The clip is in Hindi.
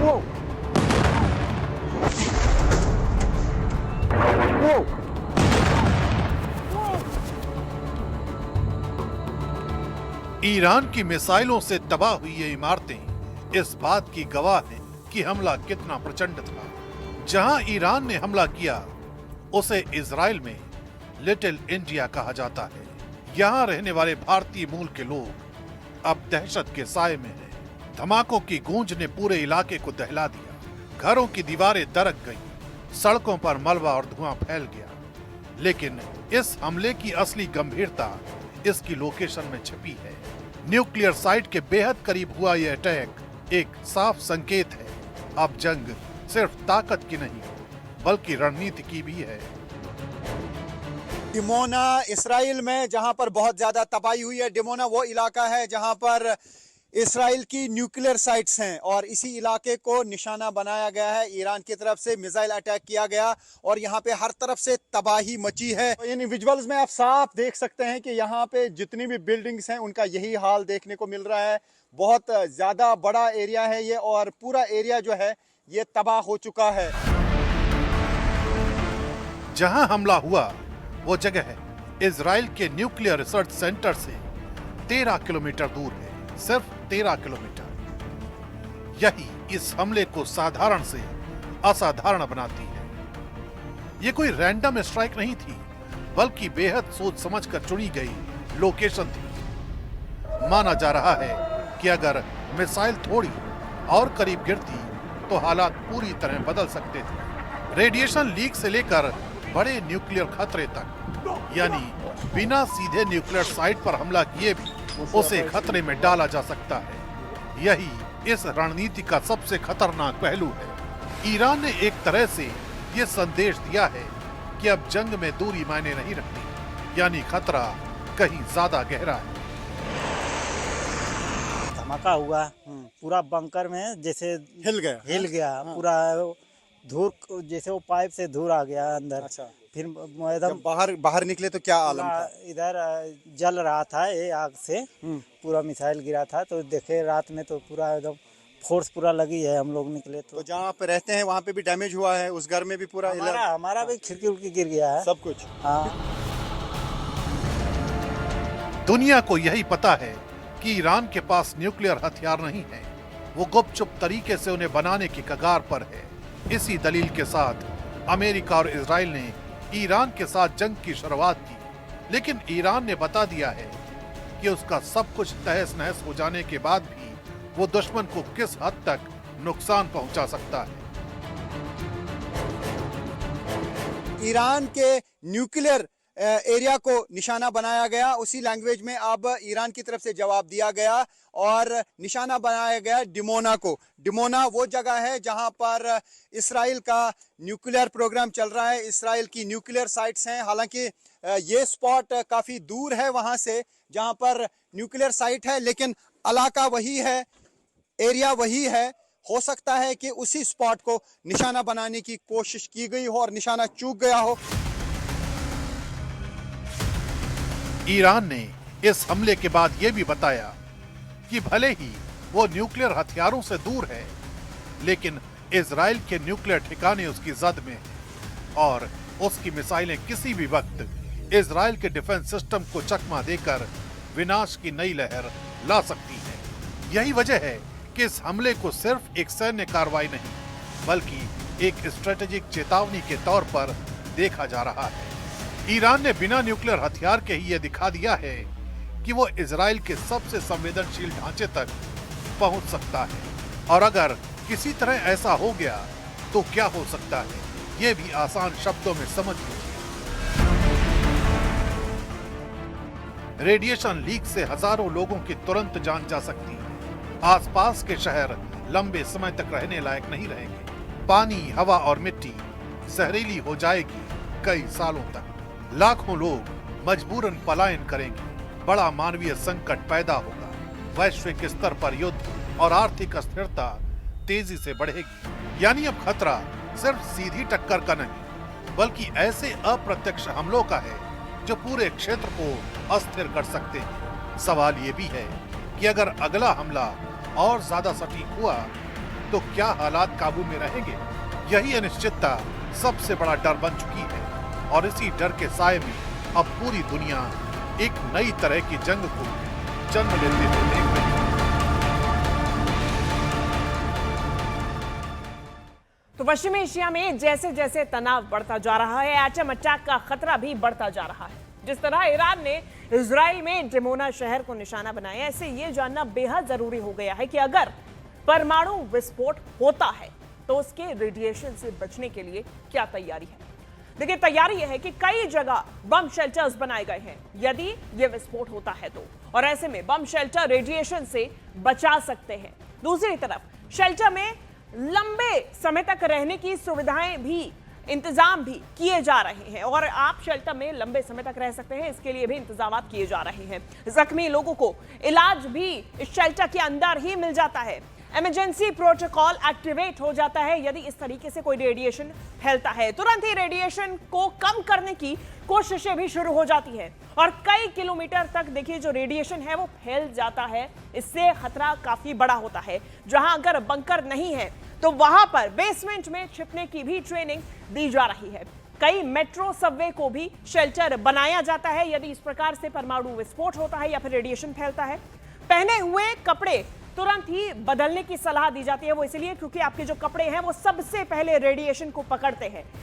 Whoa! Whoa! ईरान की मिसाइलों से तबाह हुई ये इमारतें इस बात की गवाह हैं कि हमला कितना प्रचंड था। जहां ईरान ने हमला किया उसे इजराइल में लिटिल इंडिया कहा जाता है। यहाँ रहने वाले भारतीय मूल के लोग अब दहशत के साए में हैं। धमाकों की गूंज ने पूरे इलाके को दहला दिया। घरों की दीवारें दरक गईं, सड़कों पर मलबा और धुआं फैल गया। लेकिन इस हमले की असली गंभीरता इसकी लोकेशन में छिपी है। न्यूक्लियर साइट के बेहद करीब हुआ यह अटैक एक साफ संकेत है। अब जंग सिर्फ ताकत की नहीं बल्कि रणनीति की भी है। डिमोना इसराइल में जहां पर बहुत ज्यादा तबाही हुई है। डिमोना वो इलाका है जहां पर इसराइल की न्यूक्लियर साइट्स हैं और इसी इलाके को निशाना बनाया गया है। ईरान की तरफ से मिसाइल अटैक किया गया और यहाँ पे हर तरफ से तबाही मची है। इन विजुअल्स में आप साफ देख सकते हैं कि यहाँ पे जितनी भी बिल्डिंग्स हैं उनका यही हाल देखने को मिल रहा है। बहुत ज्यादा बड़ा एरिया है ये और पूरा एरिया जो है ये तबाह हो चुका है। जहां हमला हुआ वो जगह है इजराइल के न्यूक्लियर रिसर्च सेंटर से 13 किलोमीटर दूर है। सिर्फ 13 किलोमीटर। यही इस हमले को साधारण से असाधारण बनाती है। ये कोई रैंडम स्ट्राइक नहीं थी बल्कि बेहद सोच समझकर चुनी गई लोकेशन थी। माना जा रहा है कि अगर मिसाइल थोड़ी और करीब गिरती तो हालात पूरी तरह बदल सकते थे। रेडिएशन लीक से लेकर बड़े न्यूक्लियर खतरे तक, यानी बिना सीधे न्यूक्लियर साइट पर हमला किए भी उसे खतरे में डाला जा सकता है। यही इस रणनीति का सबसे खतरनाक पहलू है। ईरान ने एक तरह से ये संदेश दिया है कि अब जंग में दूरी मायने नहीं रखती, यानी खतरा कहीं ज्यादा गहरा है। धमाका हुआ पूरा बंकर में जैसे हिल गया पूरा धूल, जैसे वो पाइप से धूल आ गया अंदर। अच्छा। फिर एकदम बाहर निकले तो क्या आलम था? इधर जल रहा था ये आग से, पूरा मिसाइल गिरा था तो देखे रात में तो पूरा एकदम फोर्स पूरा लगी है। हम लोग निकले तो जहाँ पे रहते हैं वहाँ पे भी डैमेज हुआ है। उस घर में भी पूरा हमारा भी खिड़की उड़की गिर गया है, सब कुछ। हाँ। दुनिया को यही पता है कि ईरान के पास न्यूक्लियर हथियार नहीं है। वो गुपचुप तरीके से उन्हें बनाने की कगार पर है। इसी दलील के साथ अमेरिका और इजराइल ने ईरान के साथ जंग की शुरुआत की, लेकिन ईरान ने बता दिया है कि उसका सब कुछ तहस नहस हो जाने के बाद भी वो दुश्मन को किस हद तक नुकसान पहुंचा सकता है। ईरान के न्यूक्लियर एरिया को निशाना बनाया गया। उसी लैंग्वेज में अब ईरान की तरफ से जवाब दिया गया और निशाना बनाया गया डिमोना को। डिमोना वो जगह है जहां पर इसराइल का न्यूक्लियर प्रोग्राम चल रहा है। इसराइल की न्यूक्लियर साइट्स हैं। हालांकि ये स्पॉट काफी दूर है वहां से जहां पर न्यूक्लियर साइट है, लेकिन इलाका वही है, एरिया वही है। हो सकता है कि उसी स्पॉट को निशाना बनाने की कोशिश की गई हो और निशाना चूक गया हो। ईरान ने इस हमले के बाद यह भी बताया कि भले ही वो न्यूक्लियर हथियारों से दूर है, लेकिन इजराइल के न्यूक्लियर ठिकाने उसकी जद में हैं और उसकी मिसाइलें किसी भी वक्त इजराइल के डिफेंस सिस्टम को चकमा देकर विनाश की नई लहर ला सकती है। यही वजह है कि इस हमले को सिर्फ एक सैन्य कार्रवाई नहीं बल्कि एक स्ट्रेटेजिक चेतावनी के तौर पर देखा जा रहा है। ईरान ने बिना न्यूक्लियर हथियार के ही यह दिखा दिया है कि वो इजराइल के सबसे संवेदनशील ढांचे तक पहुंच सकता है, और अगर किसी तरह ऐसा हो गया तो क्या हो सकता है ये भी आसान शब्दों में समझ लीजिए। रेडिएशन लीक से हजारों लोगों की तुरंत जान जा सकती है। आसपास के शहर लंबे समय तक रहने लायक नहीं रहेंगे। पानी, हवा और मिट्टी जहरीली हो जाएगी कई सालों तक। लाखों लोग मजबूरन पलायन करेंगे। बड़ा मानवीय संकट पैदा होगा। वैश्विक स्तर पर युद्ध और आर्थिक अस्थिरता तेजी से बढ़ेगी। यानी अब खतरा सिर्फ सीधी टक्कर का नहीं बल्कि ऐसे अप्रत्यक्ष हमलों का है जो पूरे क्षेत्र को अस्थिर कर सकते हैं। सवाल ये भी है कि अगर अगला हमला और ज्यादा सटीक हुआ तो क्या हालात काबू में रहेंगे? यही अनिश्चितता सबसे बड़ा डर बन चुकी है और इसी डर के साए में अब पूरी दुनिया एक नई तरह की जंग को जन्म लेते हुए देख रही है। तो पश्चिमी एशिया में जैसे जैसे तनाव बढ़ता जा रहा है, एटम अटैक का खतरा भी बढ़ता जा रहा है। जिस तरह ईरान ने इजराइल में डिमोना शहर को निशाना बनाया, ऐसे ये जानना बेहद जरूरी हो गया है कि अगर परमाणु विस्फोट होता है तो उसके रेडिएशन से बचने के लिए क्या तैयारी है। देखिए, तैयारी यह है कि कई जगह बम शेल्टर्स बनाए गए हैं यदि यह विस्फोट होता है तो, और ऐसे में बम शेल्टर रेडिएशन से बचा सकते हैं। दूसरी तरफ शेल्टर में लंबे समय तक रहने की सुविधाएं भी, इंतजाम भी किए जा रहे हैं और आप शेल्टर में लंबे समय तक रह सकते हैं, इसके लिए भी इंतजाम किए जा रहे हैं। जख्मी लोगों को इलाज भी इस शेल्टर के अंदर ही मिल जाता है। इमरजेंसी प्रोटोकॉल एक्टिवेट हो जाता है यदि इस तरीके से कोई रेडिएशन फैलता है। तुरंत ही रेडिएशन को कम करने की कोशिशें भी शुरू हो जाती है और कई किलोमीटर तक देखिए जो रेडिएशन है वो फैल जाता है। इससे खतरा काफी बड़ा होता है। जहां अगर बंकर नहीं है तो वहां पर बेसमेंट में छिपने की भी ट्रेनिंग दी जा रही है। कई मेट्रो सबवे को भी शेल्टर बनाया जाता है यदि इस प्रकार से परमाणु विस्फोट होता है या फिर रेडिएशन फैलता है। पहने हुए कपड़े तुरंत ही बदलने की सलाह दी जाती है। वो इसलिए क्योंकि आपके जो कपड़े हैं वो सबसे पहले रेडिएशन को पकड़ते हैं।